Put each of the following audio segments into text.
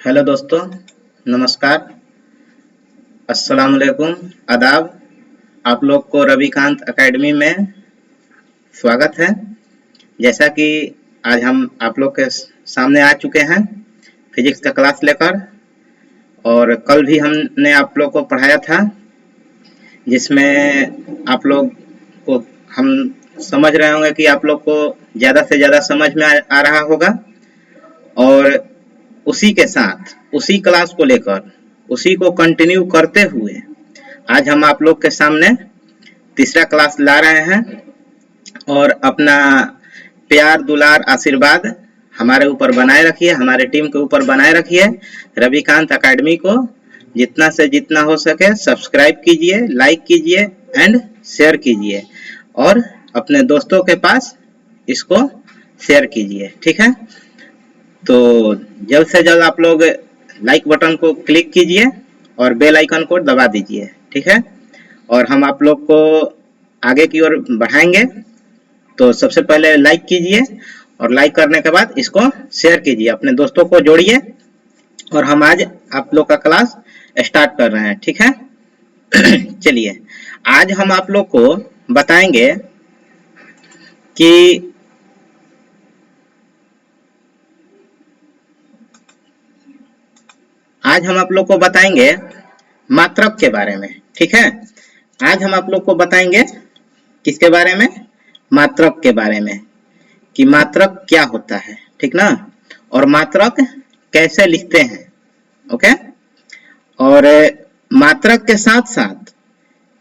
Hello दोस्तों, नमस्कार, अस्सलाम वालेकुम, आदाब। आप लोग को रविकांत एकेडमी में स्वागत है। जैसा कि आज हम आप लोग के सामने आ चुके हैं फिजिक्स का क्लास लेकर, और कल भी हमने आप लोग को पढ़ाया था, जिसमें आप लोग को हम समझ रहे होंगे कि आप लोग को ज़्यादा से ज़्यादा समझ में आ रहा होगा। और उसी के साथ उसी क्लास को लेकर उसी को कंटिन्यू करते हुए आज हम आप लोग के सामने तीसरा क्लास ला रहे हैं। और अपना प्यार, दुलार, आशीर्वाद हमारे ऊपर बनाए रखिए, हमारे टीम के ऊपर बनाए रखिए। रविकांत एकेडमी को जितना से जितना हो सके सब्सक्राइब कीजिए, लाइक कीजिए एंड शेयर कीजिए, और अपने दोस्तों के पास इसको शेयर कीजिए। ठीक है, तो जल्द से जल्द आप लोग लाइक बटन को क्लिक कीजिए और बेल आइकन को दबा दीजिए। ठीक है, और हम आप लोग को आगे की ओर बढ़ाएंगे। तो सबसे पहले लाइक कीजिए, और लाइक करने के बाद इसको शेयर कीजिए, अपने दोस्तों को जोड़िए, और हम आज आप लोग का क्लास स्टार्ट कर रहे हैं। ठीक है, चलिए आज हम आप लोग को बताएंगे कि मात्रक के बारे में। ठीक है, आज हम आप लोग को बताएंगे किसके बारे में? मात्रक के बारे में, कि मात्रक क्या होता है। ठीक ना, और मात्रक कैसे लिखते हैं। ओके, और मात्रक के साथ साथ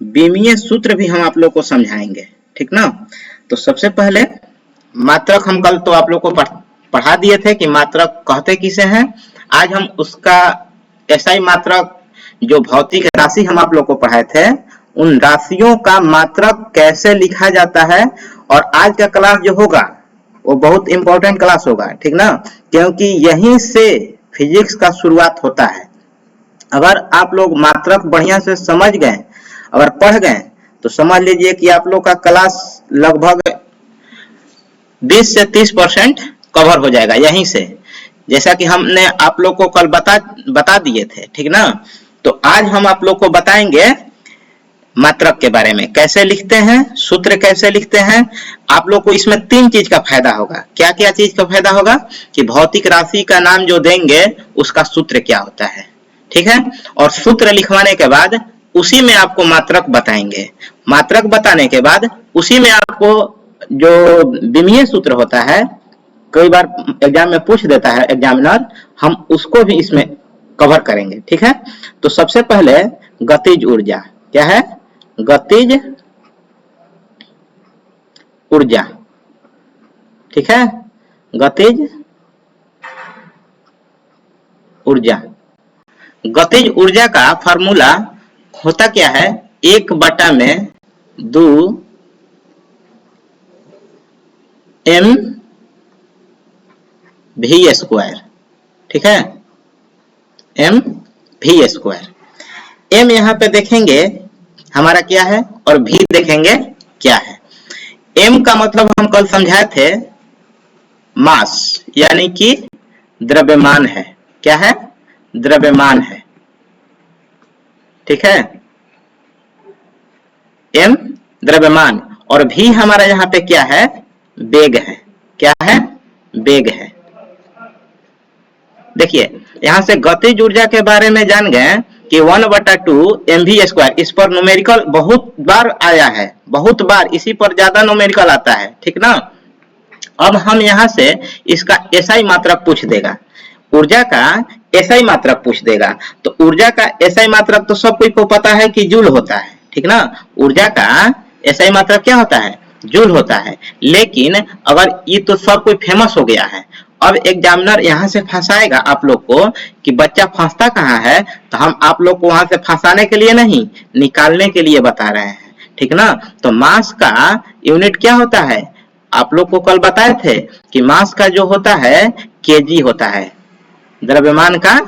विमीय सूत्र भी हम आप लोग को समझाएंगे। ठीक ना, तो सबसे पहले मात्रक हम कल तो आप लोग को पढ़ा दिए थे कि मात्रक कहते किसे हैं। आज हम उसका SI मात्रक, जो भौतिक राशि हम आप लोग को पढ़ाए थे, उन राशियों का मात्रक कैसे लिखा जाता है। और आज का क्लास जो होगा वो बहुत इंपॉर्टेंट क्लास होगा। ठीक ना, क्योंकि यहीं से फिजिक्स का शुरुआत होता है। अगर आप लोग मात्रक बढ़िया से समझ गए, अगर पढ़ गए, तो समझ लीजिए कि आप लोग का क्लास लगभग 20 से 30% कवर हो जाएगा यहीं से, जैसा कि हमने आप लोग को कल बता दिए थे। ठीक ना, तो आज हम आप लोग को बताएंगे मात्रक के बारे में, कैसे लिखते हैं, सूत्र कैसे लिखते हैं। आप लोग को इसमें 3 चीज का फायदा होगा। क्या क्या चीज का फायदा होगा? कि भौतिक राशि का नाम जो देंगे उसका सूत्र क्या होता है। ठीक है, और सूत्र लिखवाने के बाद उसी में आपको मात्रक बताएंगे। मात्रक बताने के बाद उसी में आपको जो विमीय सूत्र होता है, कई बार एग्जाम में पूछ देता है एग्जामिनर, हम उसको भी इसमें कवर करेंगे। ठीक है, तो सबसे पहले गतिज ऊर्जा क्या है? गतिज ऊर्जा। ठीक है, गतिज ऊर्जा। गतिज ऊर्जा का फार्मूला होता क्या है? 1/2 mv²। ठीक है, mv²। m यहाँ पे देखेंगे हमारा क्या है, और v देखेंगे क्या है। m का मतलब हम कल समझाए थे मास, यानी कि द्रव्यमान है। क्या है? द्रव्यमान है। ठीक है, m द्रव्यमान, और v हमारा यहाँ पे क्या है? वेग है। क्या है? वेग है। देखिए, यहाँ से गतिज ऊर्जा के बारे में जान गए कि 1/2 mv²। इस पर न्यूमेरिकल बहुत बार आया है, बहुत बार इसी पर ज्यादा न्यूमेरिकल आता है। ठीक ना, अब हम यहाँ से इसका SI मात्रक पूछ देगा, ऊर्जा का SI मात्रक पूछ देगा। तो ऊर्जा का SI मात्रक तो सब कोई को पता है कि जूल होता है। ठीक ना, ऊर्जा का SI मात्रक क्या होता है? जूल होता है। लेकिन अगर ये तो सब कोई फेमस हो गया है, अब एग्जामिनर यहाँ से फंसाएगा आप लोग को कि बच्चा फंसता कहाँ है, तो हम आप लोग को वहां से फंसाने के लिए नहीं, निकालने के लिए बता रहे हैं। ठीक ना, तो मास का यूनिट क्या होता है? आप लोग को कल बताए थे कि मास का जो होता है केजी होता है, द्रव्यमान का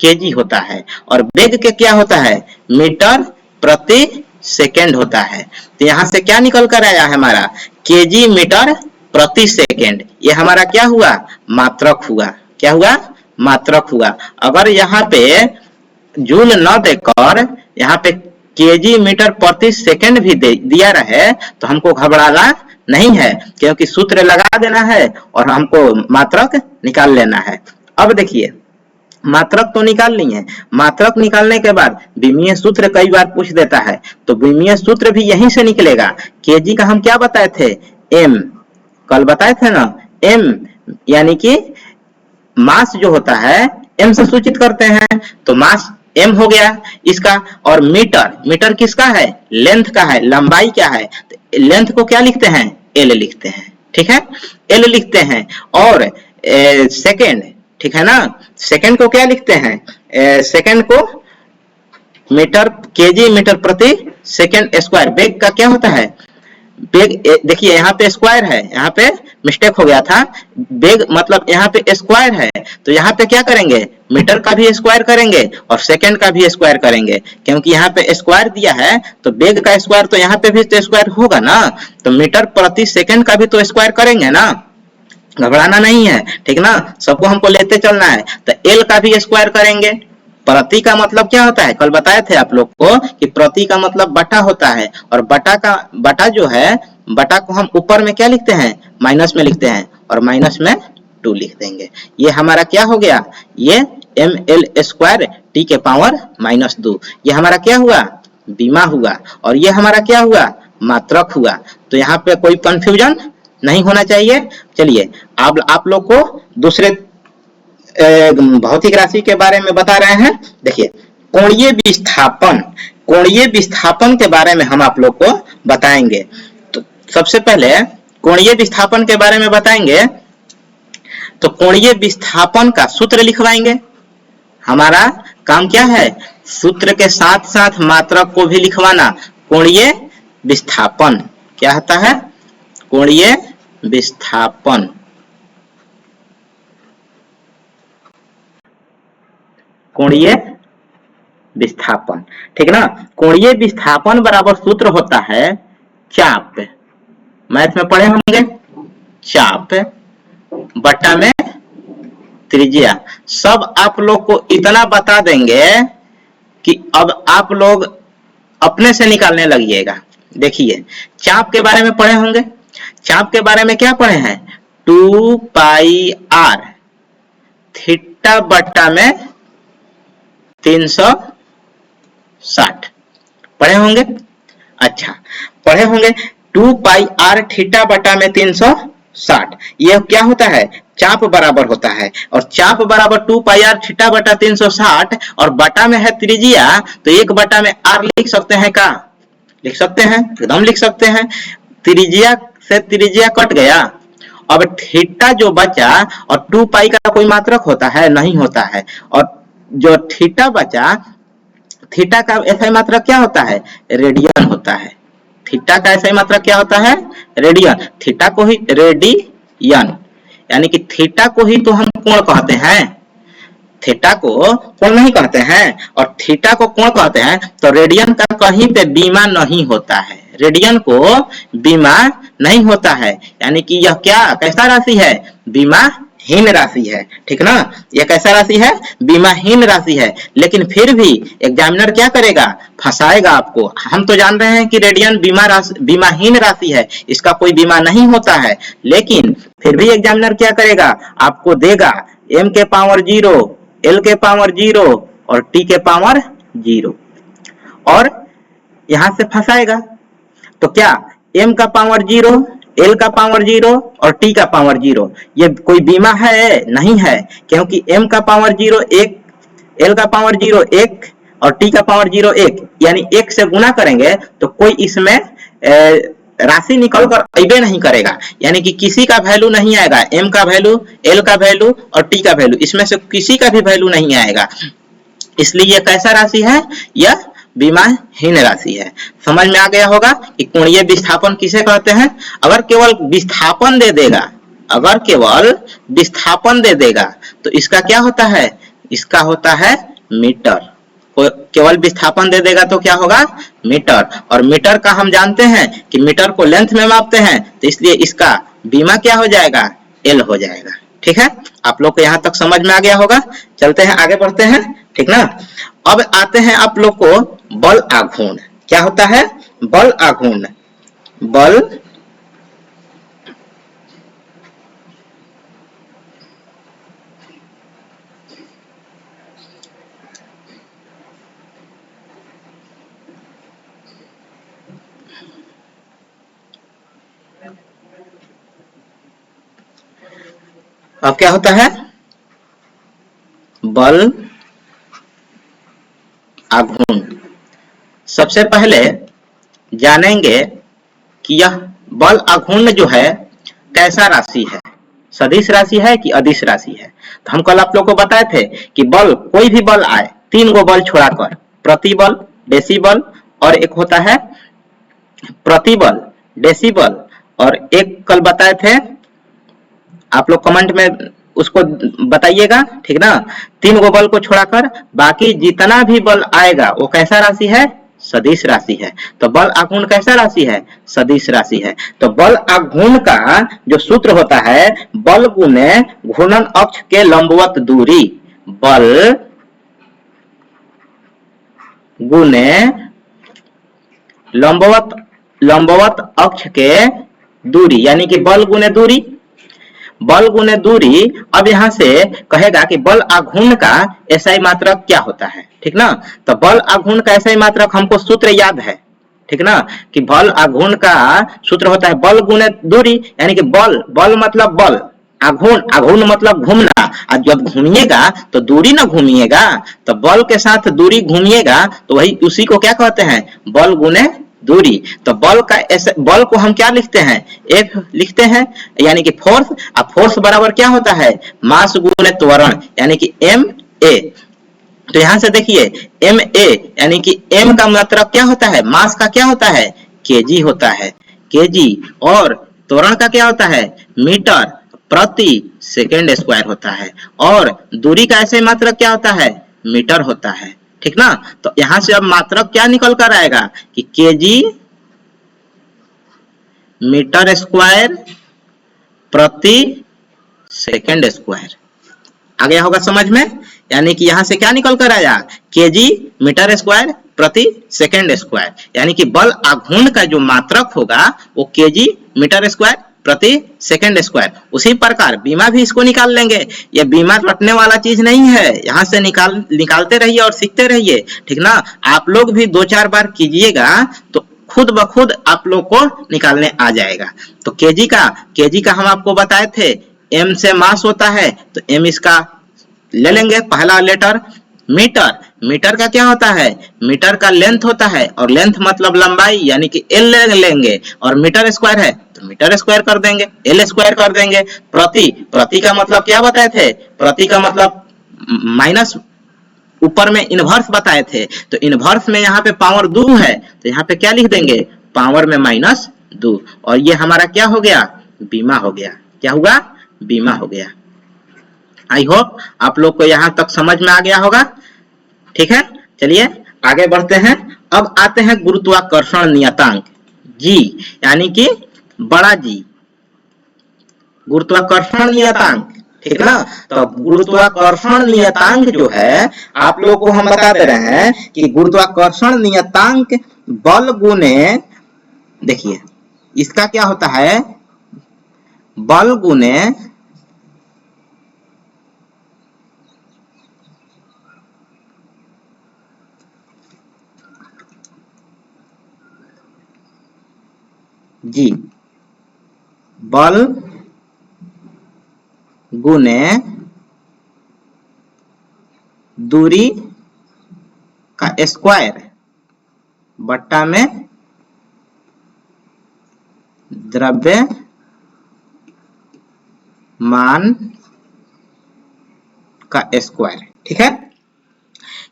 केजी होता है, और वेग के क्या होता है? मीटर प्रति सेकेंड होता है। तो यहाँ से क्या निकल कर आया है हमारा? केजी मीटर प्रति सेकेंड। ये हमारा क्या हुआ? मात्रक हुआ। क्या हुआ? मात्रक हुआ। अगर यहाँ पे जूल न देकर यहाँ पे केजी मीटर प्रति सेकंड भी दिया रहे तो हमको घबराना नहीं है, क्योंकि सूत्र लगा देना है और हमको मात्रक निकाल लेना है। अब देखिए मात्रक तो निकाल ली है, मात्रक निकालने के बाद विमीय सूत्र कई बार पूछ देता है, तो विमीय सूत्र भी यहीं से निकलेगा। केजी का हम क्या बताए थे, एम, कल बताए थे ना, एम यानी कि मास जो होता है एम से सूचित करते हैं, तो मास एम हो गया इसका। और मीटर, मीटर किसका है, लेंथ का है, लंबाई क्या है, तो लेंथ को क्या लिखते हैं, एल लिखते हैं, ठीक है, एल लिखते हैं। और सेकेंड, ठीक है ना, सेकेंड को क्या लिखते हैं, सेकेंड को मीटर, केजी मीटर प्रति सेकेंड स्क्वायर। बेग का क्या होता है, बेग, देखिए यहाँ पे स्क्वायर है, यहाँ पे मिस्टेक हो गया था, बेग मतलब यहाँ पे स्क्वायर है, तो यहाँ पे क्या करेंगे, मीटर का भी स्क्वायर करेंगे और सेकंड का भी स्क्वायर करेंगे, क्योंकि यहाँ पे स्क्वायर दिया है तो बेग का स्क्वायर तो यहाँ पे भी तो स्क्वायर होगा ना, तो मीटर प्रति सेकंड का भी तो स्क्वायर करेंगे ना, घबराना नहीं है, ठीक ना, सबको हमको लेते चलना है। तो एल का भी स्क्वायर करेंगे। प्रति का मतलब क्या होता है, कल बताए थे आप लोग को कि प्रति का मतलब बटा होता है, और बटा जो है, बटा को हम ऊपर में क्या लिखते हैं, माइनस में लिखते हैं, और माइनस में 2 लिख देंगे। ये हमारा क्या हो गया, ये एम एल स्क्वायर टी के पावर -2, ये हमारा क्या हुआ, बीमा हुआ, और ये हमारा क्या हुआ, मात्रक हुआ। तो यहाँ पे कोई कंफ्यूजन नहीं होना चाहिए। चलिए आप लोग को दूसरे भौतिक राशि के बारे में बता रहे हैं। देखिए कोणीय विस्थापन, कोणीय विस्थापन के बारे में हम आप लोग को बताएंगे। तो सबसे पहले कोणीय विस्थापन के बारे में बताएंगे, तो कोणीय विस्थापन का सूत्र लिखवाएंगे। हमारा काम क्या है, सूत्र के साथ साथ मात्रक को भी लिखवाना। कोणीय विस्थापन क्या होता है, कोणीय विस्थापन, कोणीय विस्थापन, ठीक ना। कोणीय विस्थापन बराबर सूत्र होता है चाप, मैथ में पढ़े होंगे, चाप बटा में त्रिज्या। सब आप लोग को इतना बता देंगे कि अब आप लोग अपने से निकालने लगिएगा। देखिए चाप के बारे में पढ़े होंगे, चाप के बारे में क्या पढ़े हैं, 2 पाई आर थीटा बटा में 360 पढ़े होंगे। अच्छा पढ़े होंगे 2 पाई आर थीटा बटा में 360, यह क्या होता है, चाप बराबर होता है, और चाप बराबर 2 पाई आर थीटा बटा 360, और बटा में है त्रिज्या, तो 1 बटा में आर लिख सकते हैं, का लिख सकते हैं, एकदम लिख सकते हैं। त्रिज्या से त्रिज्या कट गया, अब थीटा जो बचा, और 2 पाई का कोई मात्रक होता है, नहीं होता है, और जो थीटा बचा, थीटा का ऐसा मात्रक क्या होता है, रेडियन होता है। थीटा का ऐसा मात्रक क्या होता है, रेडियन। थीटा को ही रेडियन, यानी कि थीटा को ही तो हम कोण कहते हैं, थीटा को कोण नहीं कहते हैं, और थीटा को कोण कहते हैं। तो रेडियन का कहीं पे बीमा नहीं होता है, रेडियन को बीमा नहीं होता है, यानी कि यह क्या कैसा राशि है, बीमाहीन राशि है, ठीक ना। यह कैसा राशि है, बीमाहीन राशि है। लेकिन फिर भी एग्जामिनर क्या करेगा, फंसाएगा आपको। हम तो जान रहे हैं कि रेडियन बीमाहीन राशि है, इसका कोई बीमा नहीं होता है, लेकिन फिर भी एग्जामिनर क्या करेगा, आपको देगा m के पावर 0, l के पावर 0 और t के पावर 0, और यहां से फंसाएगा। तो क्या m का पावर 0, l का पावर 0 और t का पावर 0, ये कोई बीमा है, नहीं है, क्योंकि m का पावर 0 1, l का पावर 0 1 और t का पावर 0 1, यानी 1 से गुना करेंगे तो कोई इसमें राशि निकल कर अबे नहीं करेगा, यानी कि किसी का वैल्यू नहीं आएगा, m का वैल्यू, l का वैल्यू और t का वैल्यू, इसमें से किसी का भी वैल्यू नहीं आएगा। इसलिए यह कैसा राशि है, यह बीमाहीन राशि है। समझ में आ गया होगा कि कोणीय विस्थापन किसे कहते हैं। अगर केवल विस्थापन दे देगा, अगर केवल विस्थापन दे देगा तो इसका क्या होता है, इसका होता है मीटर। केवल विस्थापन दे देगा तो क्या होगा, मीटर। और मीटर का हम जानते हैं कि मीटर को लेंथ में मापते हैं, तो इसलिए इसका बीमा क्या हो जाएगा, एल हो जाएगा। ठीक है, आप लोग को यहाँ तक समझ में आ गया होगा। चलते हैं आगे बढ़ते हैं, ठीक ना। अब आते हैं आप लोग को बल आघूर्ण। क्या होता है बल आघूर्ण? बल अब क्या होता है बल आघूर्ण? सबसे पहले जानेंगे कि यह बल आघूर्ण जो है कैसा राशि है, सदिश राशि है कि अदिश राशि है। तो हम कल आप लोग को बताए थे कि बल, कोई भी बल आए, 3 गो बल छोड़ाकर, प्रतिबल, डेसिबल और एक होता है प्रतिबल, डेसिबल, और एक कल बताए थे, आप लोग कमेंट में उसको बताइएगा, ठीक ना। 3 गो बल को छोड़ाकर बाकी जितना भी बल आएगा वो कैसा राशि है? सदिश राशि है। तो बल आघूर्ण कैसा राशि है? सदिश राशि है। तो बल आघूर्ण का जो सूत्र होता है बल गुने घूर्णन अक्ष के लंबवत दूरी, बल गुने लंबवत अक्ष के दूरी, यानी कि बल गुने दूरी, बल गुने दूरी। अब यहां से कहेगा कि बल आघूर्ण का एसआई मात्रक क्या होता है, ठीक ना। तो बल आघूर्ण का एसआई मात्रक हमको सूत्र याद है, ठीक ना, कि बल आघूर्ण का सूत्र होता है बल गुने दूरी, यानी कि बल, बल मतलब बल, आघूर्ण, आघूर्ण मतलब घूमना, और जब घूमिएगा तो दूरी ना घूमिएगा, तो बल के साथ दूरी घूमिएगा तो वही उसी को क्या कहते हैं? बल गुने दूरी। तो बल का ऐसे, बल को हम क्या लिखते हैं? F लिखते हैं, यानी कि फोर्स। अब फोर्स बराबर क्या होता है? मास गुने त्वरण, यानी कि ma। तो यहां से देखिए ma यानी कि m का मात्रक क्या होता है? मास का क्या होता है? kg होता है, kg। और त्वरण का क्या होता है? मीटर प्रति सेकेंड स्क्वायर होता है। और दूरी का ऐसे मात्रक क्या होता है? मीटर होता है, ठीक ना। तो यहां से अब मात्रक क्या निकल कर आएगा कि केजी मीटर स्क्वायर प्रति सेकेंड स्क्वायर। आ गया होगा समझ में? यानी कि यहां से क्या निकल कर आया? केजी मीटर स्क्वायर प्रति सेकेंड स्क्वायर, यानी कि बल आघूर्ण का जो मात्रक होगा वो केजी मीटर स्क्वायर प्रति सेकेंड स्क्वायर। उसी प्रकार बीमा भी इसको निकाल लेंगे। ये बीमा रटने वाला चीज नहीं है, यहाँ से निकालते रहिए और सीखते रहिए, ठीक ना। आप लोग भी 2-4 बार कीजिएगा तो खुद ब खुद आप लोग को निकालने आ जाएगा। तो केजी का हम आपको बताए थे, एम से मास होता है तो एम इसका ले लेंगे पहला लेटर। मीटर, मीटर का क्या होता है? मीटर का लेंथ होता है, और लेंथ मतलब लंबाई, यानी कि एल ले लेंगे, और मीटर स्क्वायर है तो मीटर स्क्वायर कर देंगे, एल स्क्वायर कर देंगे। प्रति का मतलब क्या बताए थे? प्रति का मतलब माइनस, ऊपर में इनवर्स बताए थे, तो इनवर्स में यहाँ पे पावर 2 है तो यहाँ पे क्या लिख देंगे? पावर में -2। और ये हमारा क्या हो गया? बीमा हो गया। क्या होगा? बीमा हो गया। आई होप आप लोग को यहाँ तक समझ में आ गया होगा, ठीक है। चलिए आगे बढ़ते हैं। अब आते हैं गुरुत्वाकर्षण नियतांक जी, यानी कि बड़ा जी, गुरुत्वाकर्षण नियतांक, ठीक ना। तो गुरुत्वाकर्षण नियतांक जो है आप लोग को हम बता दे रहे हैं कि गुरुत्वाकर्षण नियतांक बल गुने, देखिए इसका क्या होता है? बल गुने जी, बल गुने दूरी का स्क्वायर बट्टा में द्रव्यमान का स्क्वायर, ठीक है।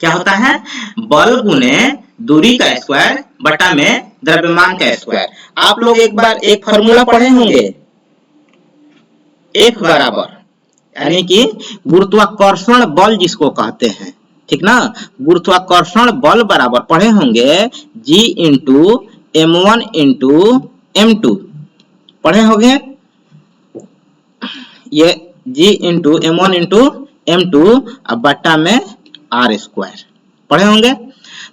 क्या होता है? बल गुने दूरी का स्क्वायर बटा में द्रव्यमान का स्क्वायर। आप लोग एक बार एक फॉर्मूला पढ़े होंगे, F बराबर, यानी कि गुरुत्वाकर्षण बल जिसको कहते हैं, ठीक ना। गुरुत्वाकर्षण बल बराबर पढ़े होंगे G into M1 into M2, पढ़े होंगे। ये जी इंटू m1 इंटू m2 अब बट्टा में r स्क्वायर पढ़े होंगे।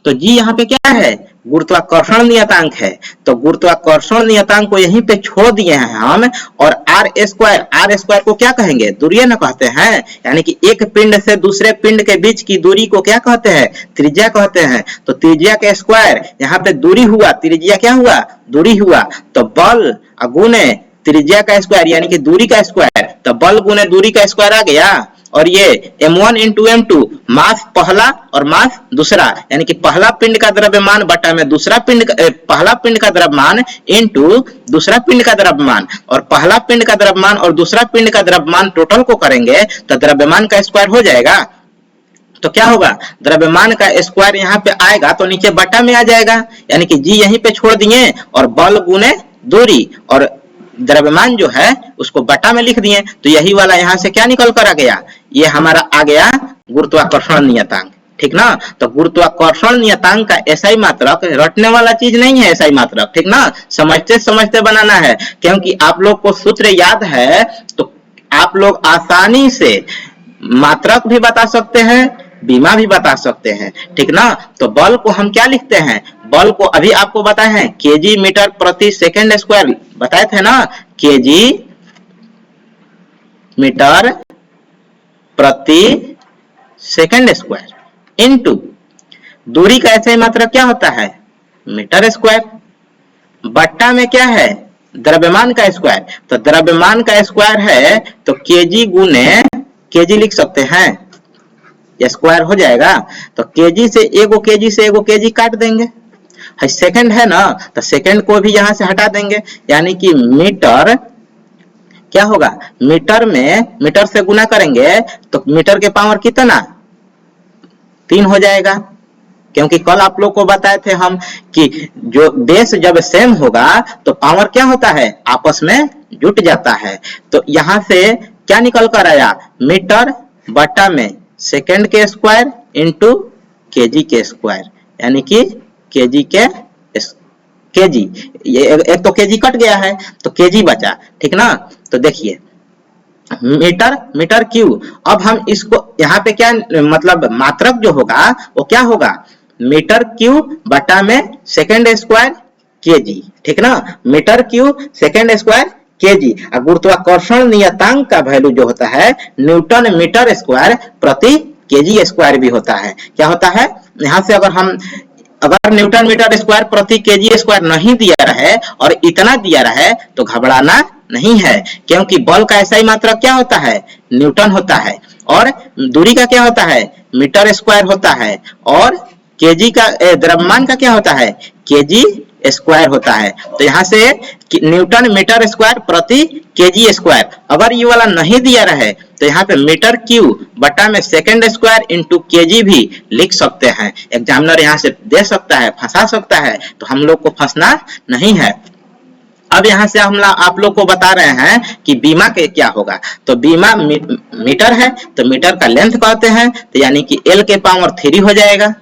तो जी यहाँ पे क्या है, गुरुत्वाकर्षण नियतांक है, तो गुरुत्वाकर्षण नियतांक को यहीं पे छोड़ दिए हैं हम, और आर स्क्वायर को क्या कहेंगे, दूरी न कहते हैं, यानी कि एक पिंड से दूसरे पिंड के बीच की दूरी को क्या कहते हैं, त्रिज्या कहते हैं। तो त्रिज्या के स्क्वायर, यहाँ पे दूरी हुआ, त्रिज्या क्या हुआ, दूरी हुआ, तो बल गुने त्रिज्या का स्क्वायर यानी कि दूरी का स्क्वायर, तो बल गुने दूरी का स्क्वायर आ गया। और ये m1 इंटू m2 मास पहला और मास दूसरा, यानी कि पहला पिंड का द्रव्यमान बटा में दूसरा पिंड पहला पिंड का द्रव्यमान इंटू दूसरा पिंड का द्रव्यमान, और पहला पिंड का द्रव्यमान और दूसरा पिंड का द्रव्यमान टोटल को करेंगे तो द्रव्यमान का स्क्वायर हो जाएगा। तो क्या होगा, द्रव्यमान का स्क्वायर यहाँ पे आएगा तो नीचे बटा में आ जाएगा, यानी कि जी यहीं पे छोड़ दिए और बल गुने दूरी और द्रव्यमान जो है उसको बटा में लिख दिए, तो यही वाला यहाँ से क्या निकल कर आ गया, ये हमारा आ गया गुरुत्वाकर्षण नियतांक, ठीक ना। तो गुरुत्वाकर्षण नियतांक का एसआई मात्रक रटने वाला चीज नहीं है, एसआई मात्रक, ठीक ना, समझते समझते बनाना है, क्योंकि आप लोग को सूत्र याद है तो आप लोग आसानी से मात्रक भी बता सकते हैं, बीमा भी बता सकते हैं, ठीक ना। तो बल को हम क्या लिखते हैं, बल को अभी आपको बताए हैं केजी मीटर प्रति सेकंड स्क्वायर बताए थे ना, केजी मीटर प्रति सेकंड स्क्वायर इनटू दूरी का ऐसे मात्रा क्या होता है, मीटर स्क्वायर, बट्टा में क्या है, द्रव्यमान का स्क्वायर, तो द्रव्यमान का स्क्वायर है तो केजी गुने केजी लिख सकते हैं, स्क्वायर हो जाएगा। तो केजी से एगो केजी काट देंगे, सेकंड है ना, तो सेकंड को भी यहां से हटा देंगे, यानी कि मीटर क्या होगा, मीटर में मीटर से गुना करेंगे तो मीटर के पावर कितना 3 हो जाएगा, क्योंकि कल आप लोग को बताए थे हम कि जो बेस जब सेम होगा तो पावर क्या होता है, आपस में जुट जाता है। तो यहां से क्या निकल कर आया, मीटर बटा में सेकंड के स्क्वायर इंटू केजी के स्क्वायर, यानी कि केजी के केजी, ये एक तो केजी कट गया है तो केजी बचा, ठीक ना। तो देखिए मीटर क्यू, अब हम इसको यहाँ पे क्या मतलब मात्रक जो होगा वो क्या होगा, मीटर क्यू बटा में सेकंड स्क्वायर केजी, ठीक ना, metre cube second square kg. गुरुत्वाकर्षण नियतांक का वैल्यू जो होता है न्यूटन मीटर स्क्वायर प्रति केजी स्क्वायर भी होता है। क्या होता है, यहाँ से अगर न्यूटन मीटर स्क्वायर प्रति केजी स्क्वायर नहीं दिया रहे और इतना दिया रहे तो घबराना नहीं है, क्योंकि बल का ऐसा ही मात्रा क्या होता है, न्यूटन होता है, और दूरी का क्या होता है, मीटर स्क्वायर होता है, और केजी का द्रव्यमान का क्या होता है, केजी स्क्वायर होता है। तो यहाँ से न्यूटन मीटर स्क्वायर प्रति केजी स्क्वायर, अगर ये वाला नहीं दिया रहे तो यहाँ पे मीटर क्यू बटा में सेकंड स्क्वायर इंटू केजी भी लिख सकते हैं। एग्जामिनर यहाँ से दे सकता है, फंसा सकता है, तो हम लोग को फंसना नहीं है। अब यहाँ से हम आप लोग को बता रहे हैं कि बीमा के क्या होगा, तो बीमा मीटर है तो मीटर का लेंथ कहते हैं, तो यानी कि L के पावर 3 हो जाएगा।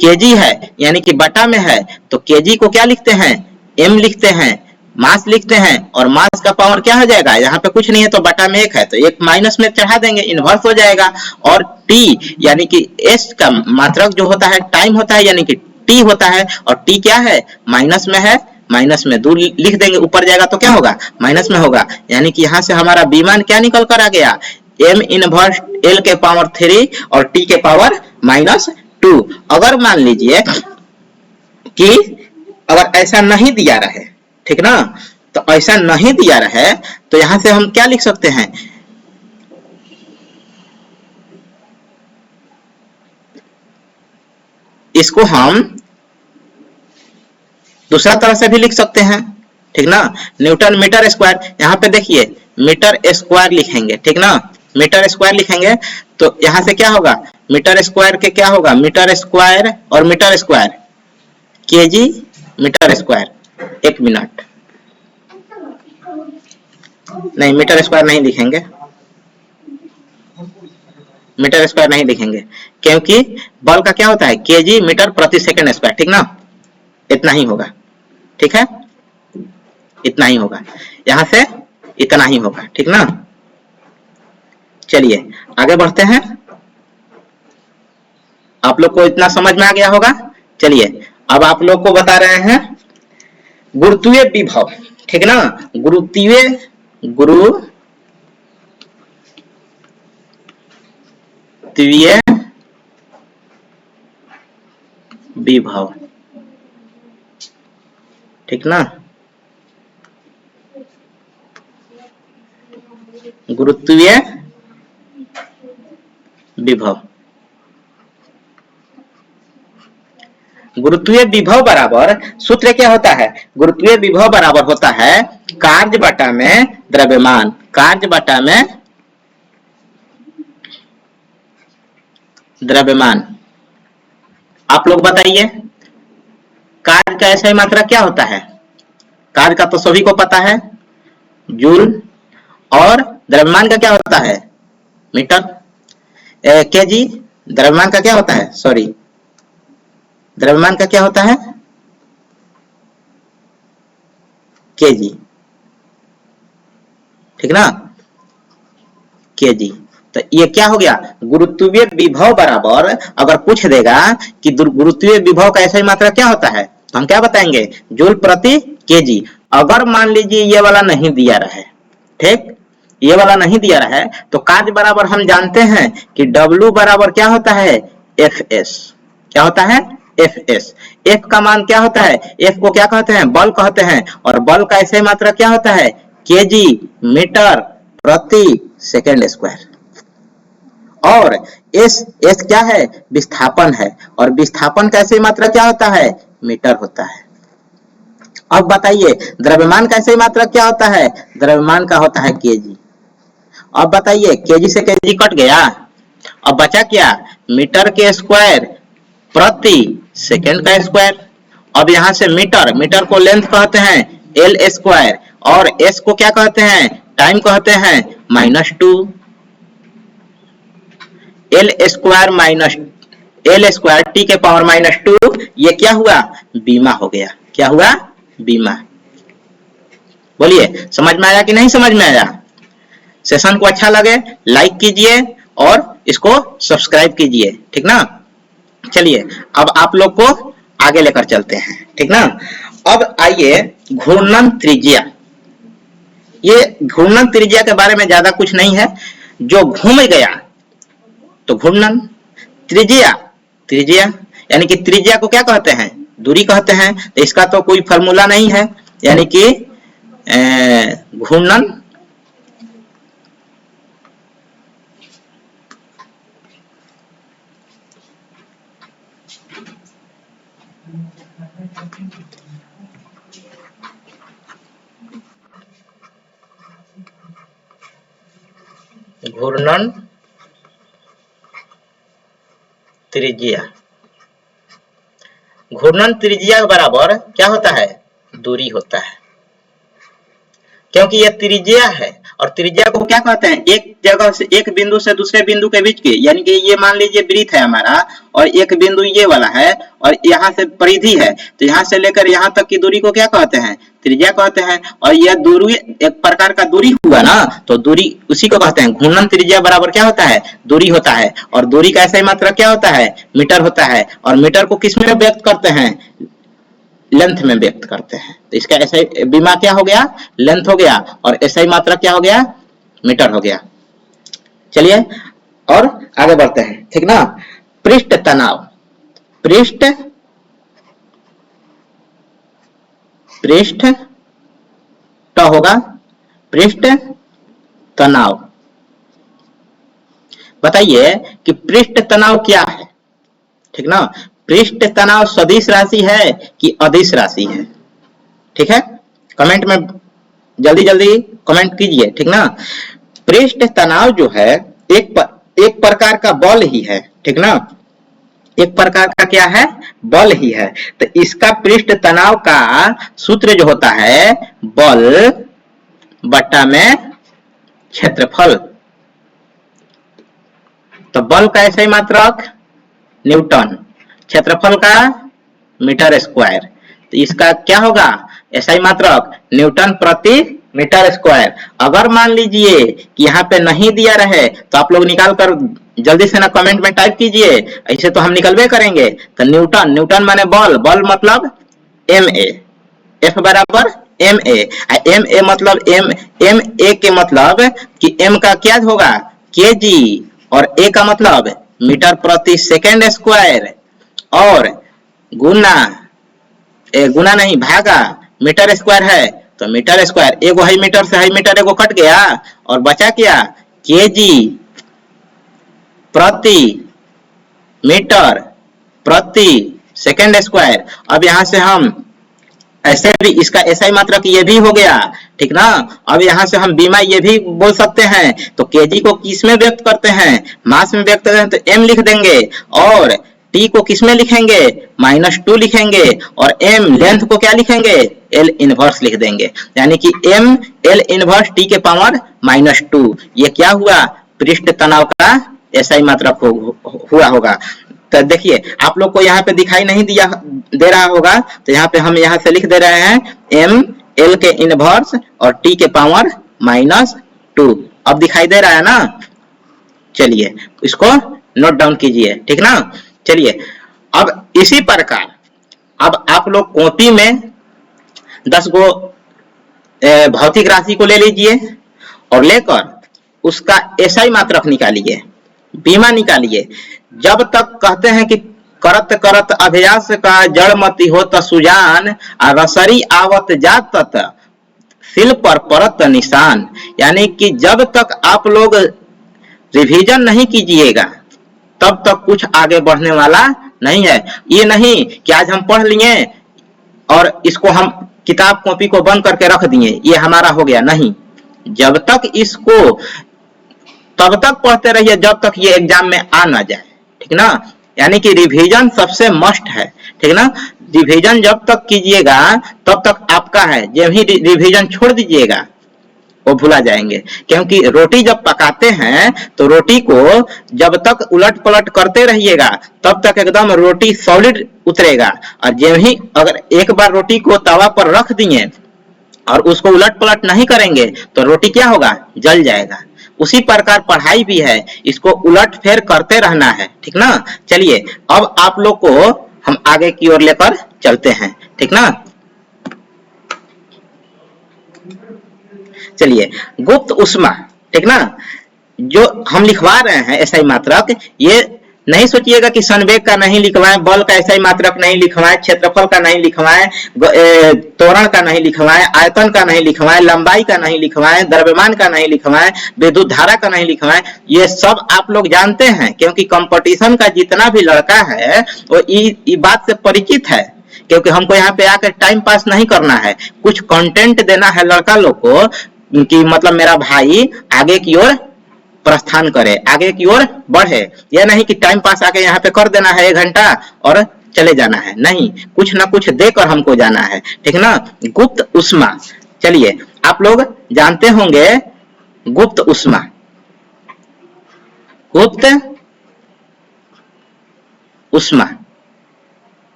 केजी है यानी कि बटा में है तो केजी को क्या लिखते हैं, m लिखते हैं, मास लिखते हैं, और मास का पावर क्या हो जाएगा, यहाँ पे कुछ नहीं है तो बटा में 1 है तो 1 माइनस में चढ़ा देंगे, इनवर्स हो जाएगा। और टी यानी कि s का मात्रक जो होता है टाइम होता है, यानी कि t होता है, और t क्या है, माइनस में है, माइनस में दूर लिख देंगे, ऊपर जाएगा तो क्या होगा, माइनस में होगा, यानी कि यहाँ से हमारा बीमान क्या निकल कर आ गया, m इनवर्स L के पावर 3 और t के पावर -2। अगर मान लीजिए कि अगर ऐसा नहीं दिया रहे, ठीक ना, तो ऐसा नहीं दिया रहे तो यहां से हम क्या लिख सकते हैं, इसको हम दूसरा तरह से भी लिख सकते हैं, ठीक ना, न्यूटन मीटर स्क्वायर, यहाँ पे देखिए मीटर स्क्वायर लिखेंगे, ठीक ना, मीटर स्क्वायर लिखेंगे तो यहाँ से क्या होगा, मीटर स्क्वायर के क्या होगा, मीटर स्क्वायर और metre square kg metre square, 1 minute, नहीं मीटर स्क्वायर नहीं लिखेंगे, मीटर स्क्वायर नहीं लिखेंगे, क्योंकि बल का क्या होता है, केजी मीटर प्रति सेकंड स्क्वायर, ठीक ना, इतना ही होगा, ठीक है, इतना ही होगा, यहां से इतना ही होगा, ठीक ना। चलिए आगे बढ़ते हैं। आप लोग को इतना समझ में आ गया होगा। चलिए अब आप लोग को बता रहे हैं गुरुत्वीय विभव, ठीक ना। गुरुत्वीय विभव, ठीक ना। गुरुत्वीय विभव, गुरुत्वीय विभव बराबर सूत्र क्या होता है? गुरुत्वीय विभव बराबर होता है कार्य बटा में द्रव्यमान, कार्य बटा में द्रव्यमान। आप लोग बताइए कार्य का ऐसा ही मात्रा क्या होता है? कार्य का तो सभी को पता है, जूल, और द्रव्यमान का क्या होता है? मीटर। केजी। द्रव्यमान का क्या होता है? सॉरी, द्रव्यमान का क्या होता है? केजी, ठीक ना, केजी। तो ये क्या हो गया? गुरुत्वीय विभव बराबर, अगर पूछ देगा कि गुरुत्वीय विभव का ऐसा ही मात्रा क्या होता है, तो हम क्या बताएंगे? जूल प्रति केजी। अगर मान लीजिए ये वाला नहीं दिया रहा है, ठीक, ये वाला नहीं दिया रहा है, तो कार्य बराबर हम जानते हैं कि W बराबर क्या होता है? Fs। क्या होता है? Fs। F का मान क्या होता है? F को क्या कहते हैं? बल कहते हैं। और बल का ऐसा ही मात्रा क्या होता है? केजी, मीटर प्रति सेकेंड स्क्वायर। और S क्या है? विस्थापन है, और विस्थापन का ऐसे मात्रा क्या होता है? मीटर होता है। अब बताइए द्रव्यमान का ऐसे मात्रा क्या होता है? द्रव्यमान का होता है केजी। अब बताइए केजी से केजी कट गया, अब बचा क्या? मीटर के स्क्वायर प्रति सेकेंड का स्क्वायर। अब यहां से मीटर, मीटर को लेंथ कहते हैं एल स्क्वायर, और एस को क्या कहते हैं? टाइम कहते हैं -2। L square minus L square T के पावर -2, ये क्या हुआ? बीमा हो गया। क्या हुआ? बीमा। बोलिए समझ में आया कि नहीं समझ में आया? सेशन को अच्छा लगे लाइक कीजिए और इसको सब्सक्राइब कीजिए, ठीक ना। चलिए अब आप लोग को आगे लेकर चलते हैं, ठीक ना। अब आइए घूर्णन त्रिज्या। ये घूर्णन त्रिज्या के बारे में ज्यादा कुछ नहीं है, जो घूम गया तो घूर्णन। त्रिज्या, त्रिज्या यानी कि त्रिज्या को क्या कहते हैं? दूरी कहते हैं। तो इसका तो कोई फॉर्मूला नहीं है, यानी कि घूर्णन घूर्णन त्रिज्या, घूर्णन त्रिज्या बराबर क्या होता है? दूरी होता है, क्योंकि यह त्रिज्या है। और त्रिज्या को क्या कहते हैं? एक जगह से, एक बिंदु से दूसरे बिंदु के बीच की, यानी कि ये मान लीजिए वृत्त है हमारा, और एक बिंदु ये वाला है, और यहाँ से परिधि है, तो यहाँ से लेकर यहाँ तक की दूरी को क्या कहते हैं? त्रिज्या कहते हैं। और यह दूरी एक प्रकार का दूरी हुआ ना, तो दूरी उसी को कहते हैं। घूर्णन त्रिज्या बराबर क्या होता है? दूरी होता है। और दूरी का ऐसा ही मात्रा क्या होता है? मीटर होता है। और मीटर को किस में व्यक्त करते हैं? लेंथ में व्यक्त करते हैं। तो इसका ऐसा ही बीमा क्या हो गया? लेंथ हो गया, और ऐसा ही मात्रा क्या हो गया? मीटर हो गया। चलिए और आगे बढ़ते हैं, ठीक ना। पृष्ठ तनाव, पृष्ठ ट होगा, पृष्ठ तनाव। बताइए कि पृष्ठ तनाव क्या है, ठीक ना। पृष्ठ तनाव सदिश राशि है कि अदिश राशि है? ठीक है, कमेंट में जल्दी जल्दी कमेंट कीजिए, ठीक ना। पृष्ठ तनाव जो है एक प्रकार का बल ही है, ठीक ना। एक प्रकार का क्या है? बल ही है। तो इसका पृष्ठ तनाव का सूत्र जो होता है बल बटा में क्षेत्रफल। तो बल का ऐसा ही मात्रक न्यूटन, क्षेत्रफल का मीटर स्क्वायर। तो इसका क्या होगा? ऐसा ही मात्रक न्यूटन प्रति मीटर स्क्वायर। अगर मान लीजिए कि यहाँ पे नहीं दिया रहे तो आप लोग निकाल कर जल्दी से ना कमेंट में टाइप कीजिए, ऐसे तो हम निकलवे करेंगे। तो न्यूटन, न्यूटन माने बॉल, बॉल मतलब एम ए, एफ बराबर एम ए, एम ए मतलब एम ए के मतलब कि एम का क्या होगा के जी, और ए का मतलब मीटर प्रति सेकेंड स्क्वायर, और गुना गुना नहीं भागा मीटर स्क्वायर है तो मीटर स्क्वायर, एगो है मीटर से है मीटर एगो कट गया और बचा क्या केजी प्रति मीटर प्रति सेकेंड स्क्वायर। अब यहां से हम ऐसे भी इसका ऐसा ही मात्रक ये भी हो गया, ठीक ना। अब यहाँ से हम बीमा ये भी बोल सकते हैं, तो केजी को किस में व्यक्त करते हैं, मास में व्यक्त करते हैं, तो एम लिख देंगे, और टी को किस में लिखेंगे -2 लिखेंगे, और एम लेंथ को क्या लिखेंगे एल इनवर्स लिख देंगे, यानी कि एम एल इनवर्स टी के पावर -2। ये क्या हुआ पृष्ठ तनाव का ऐसा ही मात्रक हुआ होगा। तो देखिए आप लोग को यहाँ पे दिखाई नहीं दे रहा होगा, तो यहाँ पे हम यहाँ से लिख दे रहे हैं एम एल के इनवर्स और टी के पावर -2। अब दिखाई दे रहा है ना, चलिए इसको नोट डाउन कीजिए, ठीक ना। चलिए अब इसी प्रकार अब आप लोग कॉपी में 10 गो भौतिक राशि को ले लीजिए और लेकर उसका एसआई मात्रक निकालिए, बीमा निकालिए। जब तक कहते हैं कि करत करत अभ्यास का जड़ मति हो सुजान, रसरी आवत जात सिल पर परत निशान, यानी कि जब तक आप लोग रिवीजन नहीं कीजिएगा तब तक कुछ आगे बढ़ने वाला नहीं है। ये नहीं कि आज हम पढ़ लिए और इसको हम किताब कॉपी को बंद करके रख दिए, ये हमारा हो गया, नहीं। जब तक इसको तब तक पढ़ते रहिए जब तक ये एग्जाम में आ ना जाए, ठीक ना। यानी कि रिवीजन सबसे मस्ट है, ठीक ना। रिवीजन जब तक कीजिएगा तब तक आपका है, जब ही रिवीजन छोड़ दीजिएगा वो भुला जाएंगे। क्योंकि रोटी जब पकाते हैं तो रोटी को जब तक उलट पलट करते रहिएगा तब तक एकदम रोटी सॉलिड उतरेगा, और जब ही अगर एक बार रोटी को तवा पर रख दिए और उसको उलट पलट नहीं करेंगे तो रोटी क्या होगा, जल जाएगा। उसी प्रकार पढ़ाई भी है, इसको उलट फेर करते रहना है, ठीक ना। चलिए अब आप लोग को हम आगे की ओर लेकर चलते हैं, ठीक ना। चलिए गुप्त उष्मा, ठीक ना, जो हम लिखवा रहे हैं एसआई मात्रक, ये नहीं सोचिएगा कि संवेग का नहीं लिखवाएं, बल का एसआई मात्रक नहीं लिखवाएं, क्षेत्रफल का नहीं लिखवाएं, त्वरण का नहीं लिखवाएं, आयतन का नहीं लिखवाएं, लंबाई का नहीं लिखवाएं, द्रव्यमान का नहीं लिखवाएं, विद्युत धारा का नहीं लिखवाएं। ये सब आप लोग जानते हैं, क्योंकि कंपटीशन का जितना भी लड़का है वो ये बात से परिचित है। क्योंकि हमको यहाँ पे आकर टाइम पास नहीं करना है, कुछ कंटेंट देना है लड़का लोग को, कि मतलब मेरा भाई आगे की ओर प्रस्थान करे, आगे की ओर बढ़े। यह नहीं कि टाइम पास आके यहाँ पे कर देना है 1 घंटा और चले जाना है, नहीं, कुछ ना कुछ देकर हमको जाना है, ठीक ना। गुप्त उष्मा, चलिए आप लोग जानते होंगे गुप्त उष्मा, गुप्त उष्मा,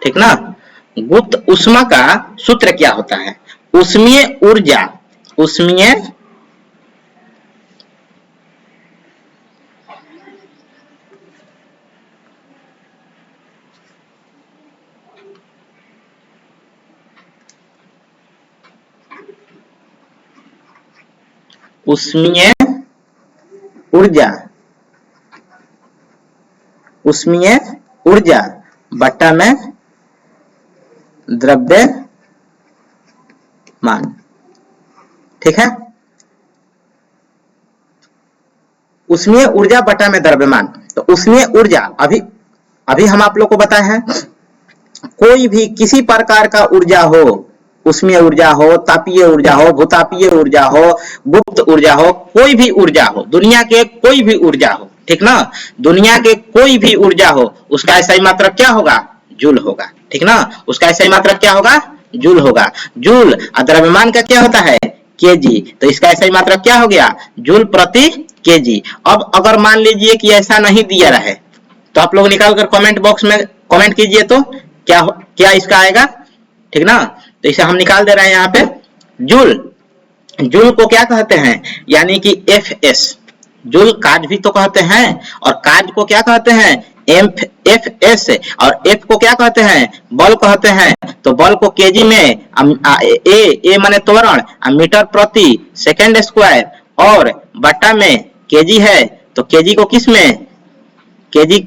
ठीक ना। गुप्त उष्मा का सूत्र क्या होता है, उष्मीय ऊर्जा, उष्मीय उष्मीय ऊर्जा, उष्मीय ऊर्जा बट्टा में द्रव्यमान, ठीक है। उष्मीय ऊर्जा बटा में द्रव्यमान, तो उष्मीय ऊर्जा अभी हम आप लोग को बताए हैं, कोई भी किसी प्रकार का ऊर्जा हो, उष्मीय ऊर्जा हो, तापीय ऊर्जा हो, भूतापीय ऊर्जा हो, गुप्त ऊर्जा हो, कोई भी ऊर्जा हो, दुनिया के कोई भी ऊर्जा हो, ठीक ना, दुनिया के कोई भी ऊर्जा हो, उसका एसआई मात्रक क्या होगा, जूल होगा, ठीक ना। उसका एसआई मात्रक क्या होगा, जूल होगा। जूल, और द्रव्यमान का क्या होता है, केजी, तो इसका एसआई मात्रक क्या हो गया, जूल प्रति केजी। अब अगर मान लीजिए कि ऐसा नहीं दिया रहे तो आप लोग निकाल कर कमेंट बॉक्स में कमेंट कीजिए, तो क्या इसका आएगा, ठीक ना। तो इसे हम निकाल दे रहे हैं यहाँ पे जूल, जूल को क्या कहते हैं, यानी कि एफएस, जूल काज भी तो कहते हैं, और काज को क्या कहते हैं, एफएस, और एफ को क्या कहते हैं, बल कहते हैं। तो बल को केजी में, ए माने त्वरण, मीटर प्रति सेकंड स्क्वायर, और बटा में केजी है, तो केजी को किस में, केजी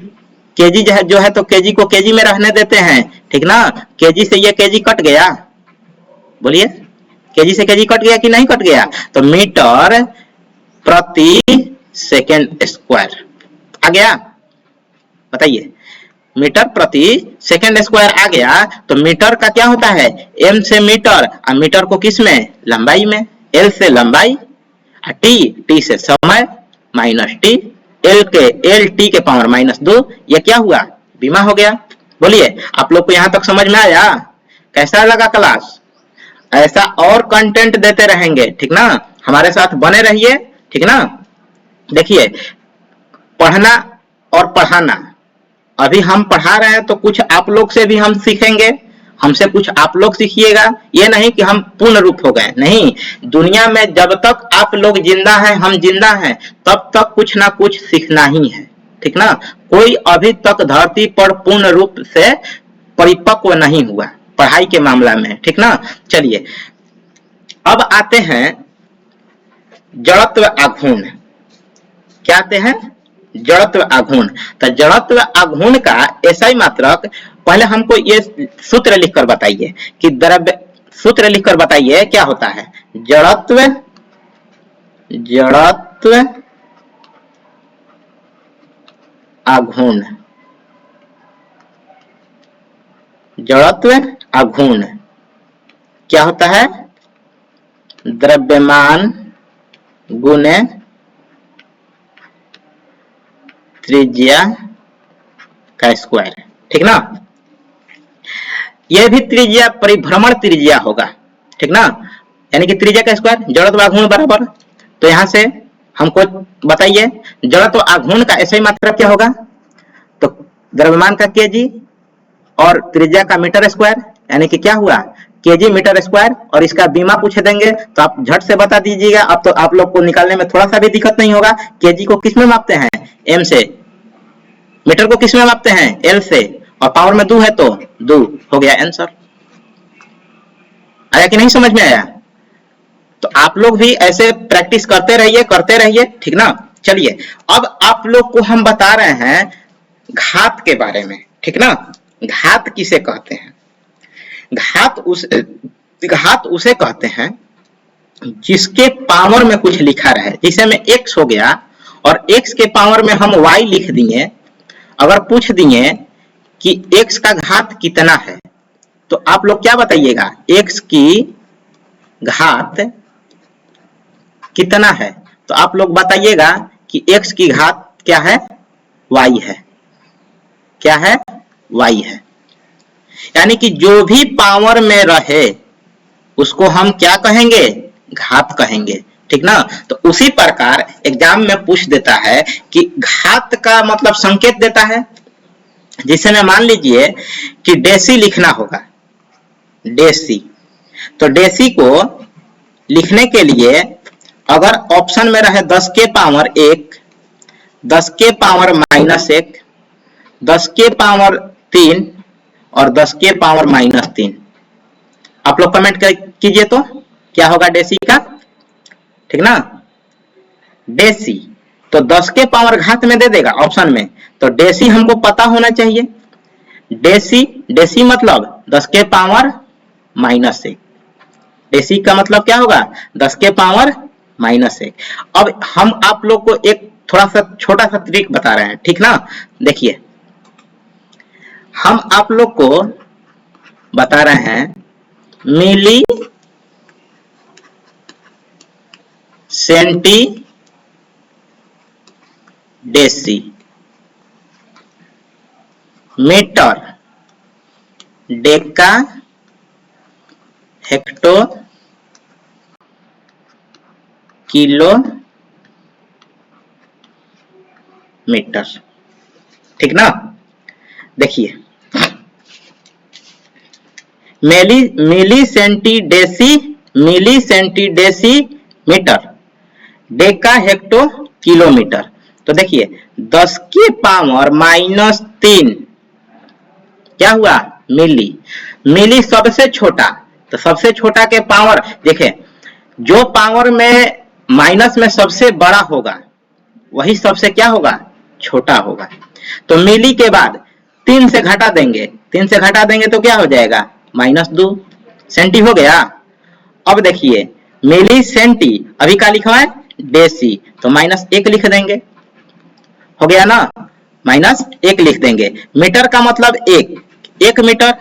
केजी जो है तो केजी को केजी में रहने देते हैं, ठीक ना। केजी से ये केजी कट गया, बोलिए केजी से केजी कट गया कि नहीं कट गया, तो मीटर प्रति सेकेंड स्क्वायर आ गया, बताइए मीटर प्रति सेकेंड स्क्वायर आ गया। तो मीटर का क्या होता है, एम से मीटर, और मीटर को किस में, लंबाई में, एल से लंबाई, टी से समय, माइनस टी, एल टी के पावर -2, ये क्या हुआ, बीमा हो गया। बोलिए आप लोग को यहां तक समझ में आया, कैसा लगा क्लास। ऐसा और कंटेंट देते रहेंगे, ठीक ना, हमारे साथ बने रहिए, ठीक ना। देखिए पढ़ना और पढ़ाना, अभी हम पढ़ा रहे हैं तो कुछ आप लोग से भी हम सीखेंगे, हमसे कुछ आप लोग सीखिएगा, ये नहीं कि हम पूर्ण रूप हो गए, नहीं, दुनिया में जब तक आप लोग जिंदा हैं, हम जिंदा हैं, तब तक कुछ ना कुछ सीखना ही है, ठीक ना। कोई अभी तक धरती पर पूर्ण रूप से परिपक्व नहीं हुआ पढ़ाई के मामला में, ठीक ना। चलिए अब आते हैं जड़त्व आघूर्ण, क्या आते हैं, जड़त्व आघूर्ण। तो जड़त्व आघूर्ण का एसआई मात्रक, पहले हमको ये सूत्र लिखकर बताइए कि द्रव्य, सूत्र लिखकर बताइए क्या होता है, जड़त्व आघूर्ण, जड़त्व आघूर्ण क्या होता है, द्रव्यमान गुने त्रिज्या का स्क्वायर, ठीक ना। यह भी त्रिज्या परिभ्रमण त्रिज्या होगा, ठीक ना, यानी कि त्रिज्या का स्क्वायर जड़त्व आघूर्ण बराबर। तो यहां से हमको बताइए जड़त्व आघूर्ण का ऐसे ही मात्रक क्या होगा, तो द्रव्यमान का केजी और त्रिज्या का मीटर स्क्वायर, यानी कि क्या हुआ, केजी मीटर स्क्वायर, और इसका बीमा पूछ देंगे तो आप झट से बता दीजिएगा। अब तो आप लोग को निकालने में थोड़ा सा भी दिक्कत नहीं होगा। केजी को किस में मापते हैं, एम से, मीटर को किस में मापते हैं, एल से, और पावर में 2 है तो 2 हो गया आंसर। आया कि नहीं समझ में आया। तो आप लोग भी ऐसे प्रैक्टिस करते रहिए, ठीक ना। चलिए अब आप लोग को हम बता रहे हैं घात के बारे में, ठीक ना। घात किसे कहते हैं, घात उसे कहते हैं जिसके पावर में कुछ लिखा रहे, जिसे में x हो गया और x के पावर में हम y लिख दिए। अगर पूछ दिए कि x का घात कितना है, तो आप लोग क्या बताइएगा, x की घात कितना है, तो आप लोग बताइएगा कि x की घात क्या है, y है, क्या है, y है। यानी कि जो भी पावर में रहे उसको हम क्या कहेंगे, घात कहेंगे, ठीक ना। तो उसी प्रकार एग्जाम में पूछ देता है कि घात का मतलब संकेत देता है, जिसे में मान लीजिए कि डेसी लिखना होगा, डेसी, तो डेसी को लिखने के लिए अगर ऑप्शन में रहे 10 के पावर 1, 10 के पावर -1, 10 के पावर 3 और 10 के पावर -3, आप लोग कमेंट कीजिए तो क्या होगा डेसी का, ठीक ना। डेसी तो 10 के पावर घात में दे देगा ऑप्शन में, तो डेसी हमको पता होना चाहिए। डेसी मतलब 10 के पावर -1, डेसी का मतलब क्या होगा, 10 के पावर -1। अब हम आप लोग को एक थोड़ा सा छोटा सा ट्रिक बता रहे हैं, ठीक ना। देखिए हम आप लोग को बता रहे हैं milli centi deci metre deca hecto kilo metre, ठीक ना। देखिए milli centi deci metre, deca hecto kilometre. तो देखिए 10 के पावर -3 क्या हुआ? मिली। मिली सबसे छोटा, तो सबसे छोटा के पावर देखे, जो पावर में माइनस में सबसे बड़ा होगा वही सबसे क्या होगा? छोटा होगा। तो मिली के बाद 3 से घटा देंगे, 3 से घटा देंगे तो क्या हो जाएगा? -2 सेंटी हो गया। अब देखिए मिली सेंटी, अभी क्या लिखा है? डेसी, तो -1 लिख देंगे, हो गया ना? -1 लिख देंगे। मीटर का मतलब 1 मीटर,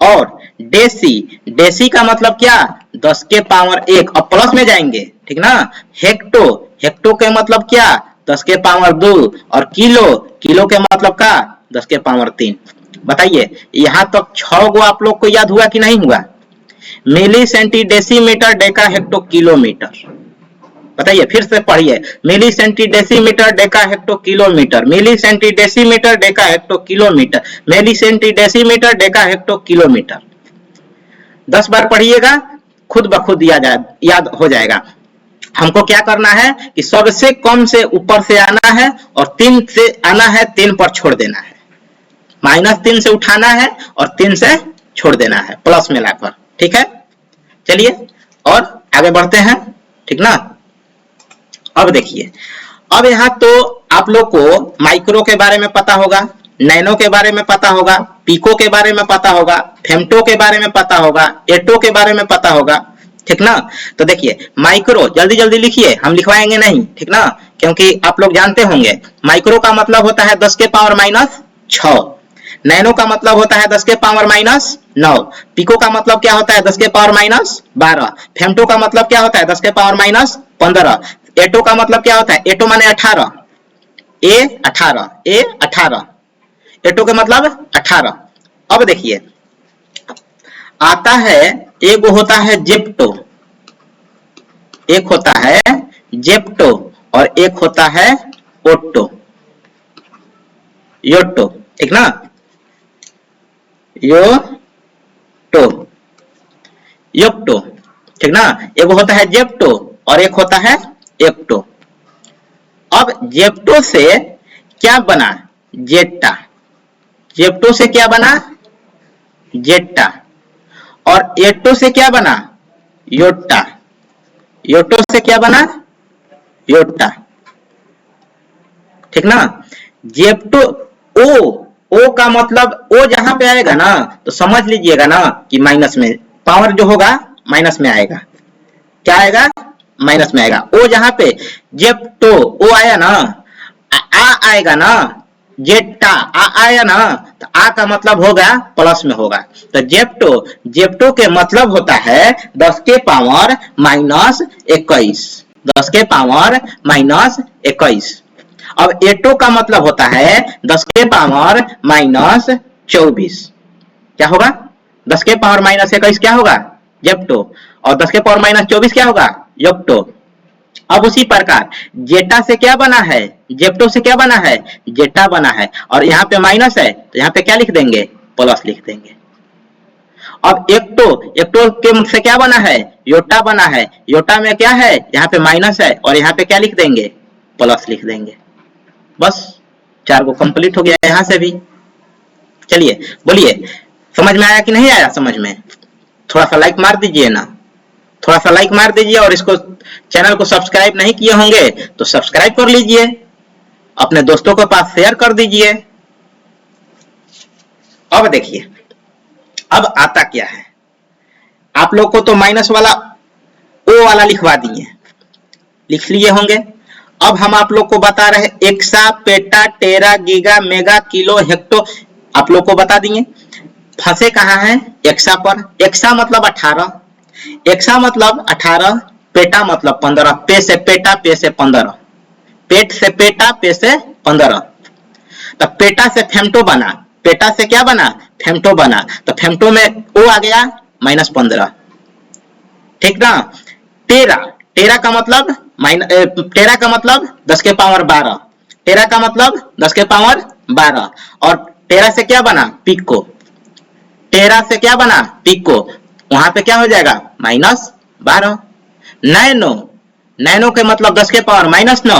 और डेसी, डेसी का मतलब क्या? 10 के पावर 1, अब प्लस में जाएंगे, ठीक ना? हेक्टो, हेक्टो के मतलब क्या? 10 के पावर 2, और किलो, किलो के मतलब क्या? 10 के पावर 3। बताइए यहां तक 6 गो आप लोग को याद हुआ कि नहीं हुआ? Milli centi decimetre deca hecto kilometre. बताइए फिर से पढ़िए, milli centi decimetre deca hecto kilometre, milli centi decimetre deca hecto kilometre, milli centi decimetre deca hecto kilometre. 10 बार पढ़िएगा, खुद ब खुद याद हो जाएगा। हमको क्या करना है कि सबसे कम से ऊपर से आना है और 3 से आना है, 3 पर छोड़ देना है। -3 से उठाना है और 3 से छोड़ देना है प्लस में लाकर, ठीक है? चलिए और आगे बढ़ते हैं, ठीक ना? अब देखिए, अब यहाँ तो आप लोग को माइक्रो के बारे में पता होगा, नैनो के बारे में पता होगा, पिको के बारे में पता होगा, फेम्टो के बारे में पता होगा, एटो के बारे में पता होगा, ठीक ना? तो देखिए माइक्रो जल्दी जल्दी लिखिए, हम लिखवाएंगे नहीं, ठीक ना? क्योंकि आप लोग जानते होंगे माइक्रो का मतलब होता है 10 के पावर -6, नैनो का मतलब होता है 10 के पावर -9, पिको का मतलब क्या होता है? 10 के पावर -12, फेम्टो का मतलब क्या होता है? 10 के पावर -15, एटो का मतलब क्या होता है? एटो माने 18, A18, एटो का मतलब 18। अब देखिए आता है, एक होता है जेप्टो, एक होता है जेप्टो और एक होता है ओट्टो, योट्टो, ठीक ना? योट्टो, योक्टो, ठीक ना? एक होता है जेप्टो और एक होता है एक्टो। अब जेप्टो से क्या बना? जेट्टा, जेप्टो से क्या बना? जेट्टा, और एट्टो से क्या बना? योट्टा, योट्टो से क्या बना? योट्टा, ठीक ना? जेप्टो, ओ का मतलब, ओ जहां पे आएगा ना तो समझ लीजिएगा ना कि माइनस में, पावर जो होगा माइनस में आएगा। क्या आएगा? माइनस में आएगा। ओ जहां पे जेप्टो, ओ आया ना, आ आएगा ना, जेट्टा आ आया ना, तो आ का मतलब होगा प्लस में होगा। तो जेप्टो, जेप्टो के मतलब होता है 10 के पावर -21, 10 के पावर -21। अब एटो का मतलब होता है 10 के पावर -24। क्या होगा? 10 के पावर -21 क्या होगा? जेप्टो, और 10 के पावर -24 क्या होगा? योक्टो। अब उसी प्रकार जेटा से क्या बना है? जेप्टो से क्या बना है? जेटा बना है, और यहाँ पे माइनस है तो यहाँ पे क्या लिख देंगे? प्लस लिख देंगे। अब एक्टो, एक्टो के से क्या बना है? योटा बना है, योटा में क्या है? यहाँ पे माइनस है और यहाँ पे क्या लिख देंगे? प्लस लिख देंगे। बस 4 को कंप्लीट हो गया यहाँ से भी। चलिए बोलिए, समझ में आया कि नहीं आया? समझ में? थोड़ा सा लाइक मार दीजिए ना, थोड़ा सा लाइक मार दीजिए, और इसको चैनल को सब्सक्राइब नहीं किए होंगे तो सब्सक्राइब कर लीजिए, अपने दोस्तों के पास शेयर कर दीजिए। अब देखिए, अब आता क्या है? आप लोग को तो माइनस वाला ओ वाला लिखवा दिए, लिख लिए होंगे। अब हम आप लोग को बता रहे एक्सा, पेटा, टेरा, गीगा, मेगा, किलो, हेक्टो, आप लोग को बता दिए। फंसे कहाँ हैं? एक्सा पर। एक्सा मतलब 18, एक्सा मतलब 18, पेटा मतलब 15, पे से पेटा, पे से 15, पेट से पेटा, पे से 15। तो पेटा से फेम्टो बना, पेटा से क्या बना? फेम्टो बना, तो फेम्टो में ओ आ गया -15, ठीक ना? टेरा, टेरा का मतलब टेरा का मतलब 10 के पावर 12, टेरा का मतलब 10 के पावर 12, और टेरा से क्या बना? पिको, टेरा से क्या बना? पिको, वहां पे क्या हो जाएगा? -12। नैनो, नैनो के मतलब 10 के पावर माइनस 9,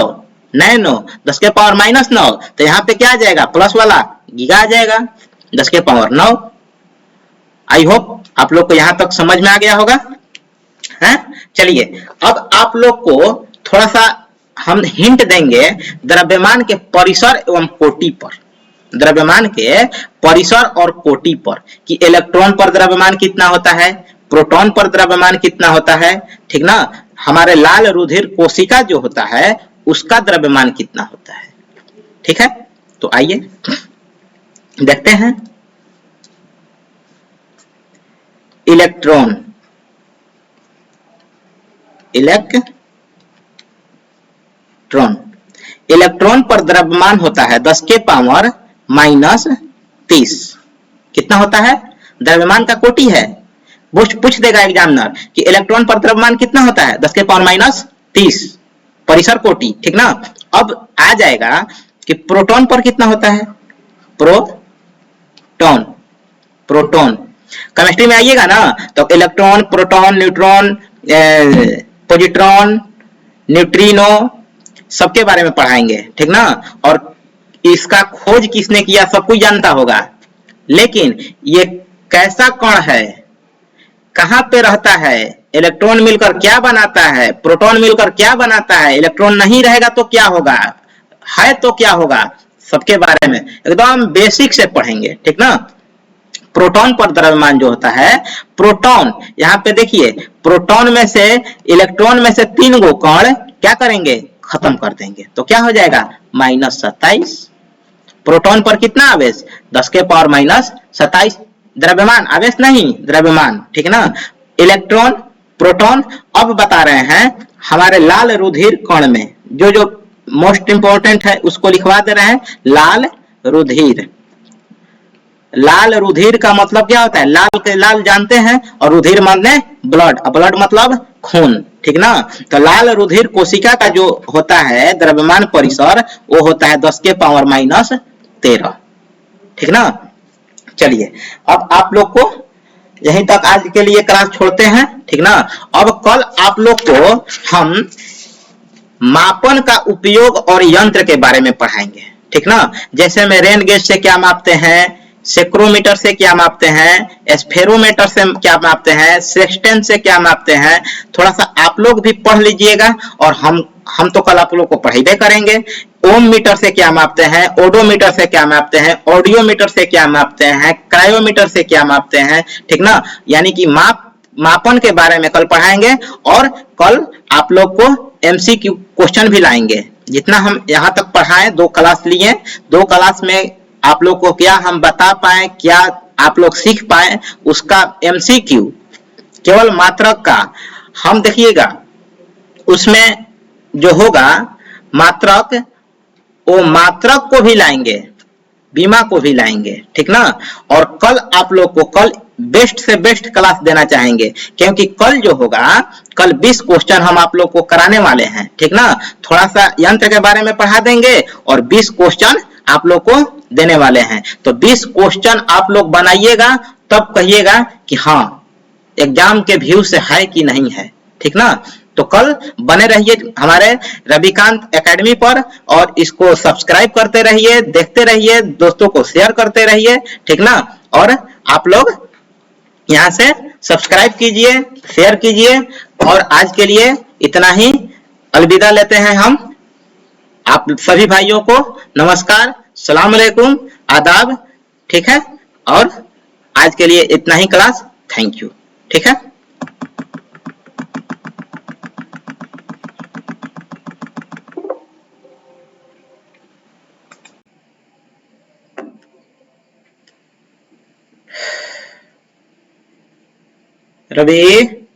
नैनो 10 के पावर माइनस 9, तो यहाँ पे क्या आ जाएगा, प्लस वाला गीगा आ जाएगा 10 के पावर 9। आई होप आप लोग को यहां तक समझ में आ गया होगा है। चलिए अब आप लोग को थोड़ा सा हम हिंट देंगे द्रव्यमान के परिसर एवं कोटि पर, द्रव्यमान के परिसर और कोटि पर, कि इलेक्ट्रॉन पर द्रव्यमान कितना होता है, प्रोटॉन पर द्रव्यमान कितना होता है, ठीक ना, हमारे लाल रुधिर कोशिका जो होता है उसका द्रव्यमान कितना होता है। ठीक है, तो आइए देखते हैं। इलेक्ट्रॉन, इलेक्ट्रॉन पर द्रव्यमान होता है 10 के पावर माइनस 30। कितना होता है, द्रव्यमान का कोटि है, पूछ देगा एग्जामिनर कि इलेक्ट्रॉन पर द्रव्यमान कितना होता है, 10 के पावर माइनस 30 परिसर कोटि, ठीक ना। अब आ जाएगा कि प्रोटॉन पर कितना होता है, प्रोटॉन, प्रोटॉन केमिस्ट्री में आइएगा ना तो electron, proton, neutron, positron, neutrino सबके बारे में पढ़ाएंगे, ठीक ना। और इसका खोज किसने किया सब कुछ जानता होगा, लेकिन ये कैसा कण है, कहां पे रहता है, इलेक्ट्रॉन मिलकर क्या बनाता है, प्रोटॉन मिलकर क्या बनाता है, इलेक्ट्रॉन नहीं रहेगा तो क्या होगा, है तो क्या होगा, सबके बारे में एकदम बेसिक से पढ़ेंगे, ठीक ना। प्रोटॉन पर द्रव्यमान जो होता है, प्रोटॉन यहाँ पे देखिए, प्रोटॉन में से इलेक्ट्रॉन में से 3 गो कण क्या करेंगे, खत्म कर देंगे, तो क्या हो जाएगा माइनस 27। प्रोटॉन पर कितना आवेश, 10 के पावर माइनस 27 द्रव्यमान, आवेश नहीं द्रव्यमान, ठीक ना। इलेक्ट्रॉन, प्रोटॉन, अब बता रहे हैं हमारे लाल रुधिर कण में जो जो मोस्ट इंपॉर्टेंट है उसको लिखवा दे रहे हैं। लाल रुधिर, लाल रुधिर का मतलब क्या होता है, लाल के लाल जानते हैं, और रुधिर माने ब्लड, ब्लड मतलब खून, ठीक ना। तो लाल रुधिर कोशिका का जो होता है द्रव्यमान परिसर वो होता है 10 के पावर माइनस 13, ठीक ना। चलिए अब आप लोग को यहीं तक आज के लिए क्लास छोड़ते हैं, ठीक ना। अब कल आप लोग को हम मापन का उपयोग और यंत्र के बारे में पढ़ाएंगे, ठीक ना। जैसे में रेन गेज से क्या मापते हैं, सेक्रोमीटर से क्या मापते हैं, स्फेरोमीटर से क्या मापते हैं, सेक्सटेंट से क्या मापते हैं, थोड़ा सा आप लोग भी पढ़ लीजिएगा, और हम तो कल आप लोग को पढ़ाई करेंगे। ओम मीटर से क्या मापते हैं, ओडोमीटर से क्या मापते हैं, ऑडियोमीटर से क्या मापते हैं, क्रायोमीटर से क्या मापते हैं, ठीक ना। यानी कि मापन के बारे में कल पढ़ाएंगे, और कल आप लोग को एमसीक्यू क्वेश्चन भी लाएंगे। जितना हम यहाँ तक पढ़ाएं, 2 क्लास लिए, 2 क्लास में आप लोग को क्या हम बता पाए, क्या आप लोग सीख पाए, उसका एमसीक्यू केवल मात्रक का हम देखिएगा, उसमें जो होगा मात्रक, वो मात्रक को भी लाएंगे, बीमा को भी लाएंगे, ठीक ना। और कल आप लोग को कल बेस्ट से बेस्ट क्लास देना चाहेंगे, क्योंकि कल जो होगा, कल 20 क्वेश्चन हम आप लोग को कराने वाले हैं, ठीक ना। थोड़ा सा यंत्र के बारे में पढ़ा देंगे और 20 क्वेश्चन आप लोग को देने वाले हैं। तो 20 क्वेश्चन आप लोग बनाइएगा, तब कहिएगा कि हाँ एग्जाम के व्यू से है कि नहीं है, ठीक ना। तो कल बने रहिए हमारे रविकांत एकेडमी पर, और इसको सब्सक्राइब करते रहिए, देखते रहिए, दोस्तों को शेयर करते रहिए, ठीक ना। और आप लोग यहाँ से सब्सक्राइब कीजिए, शेयर कीजिए, और आज के लिए इतना ही, अलविदा लेते हैं हम आप सभी भाइयों को। नमस्कार, सलाम अलैकुम, आदाब, ठीक है। और आज के लिए इतना ही क्लास, थैंक यू, ठीक है। रवि।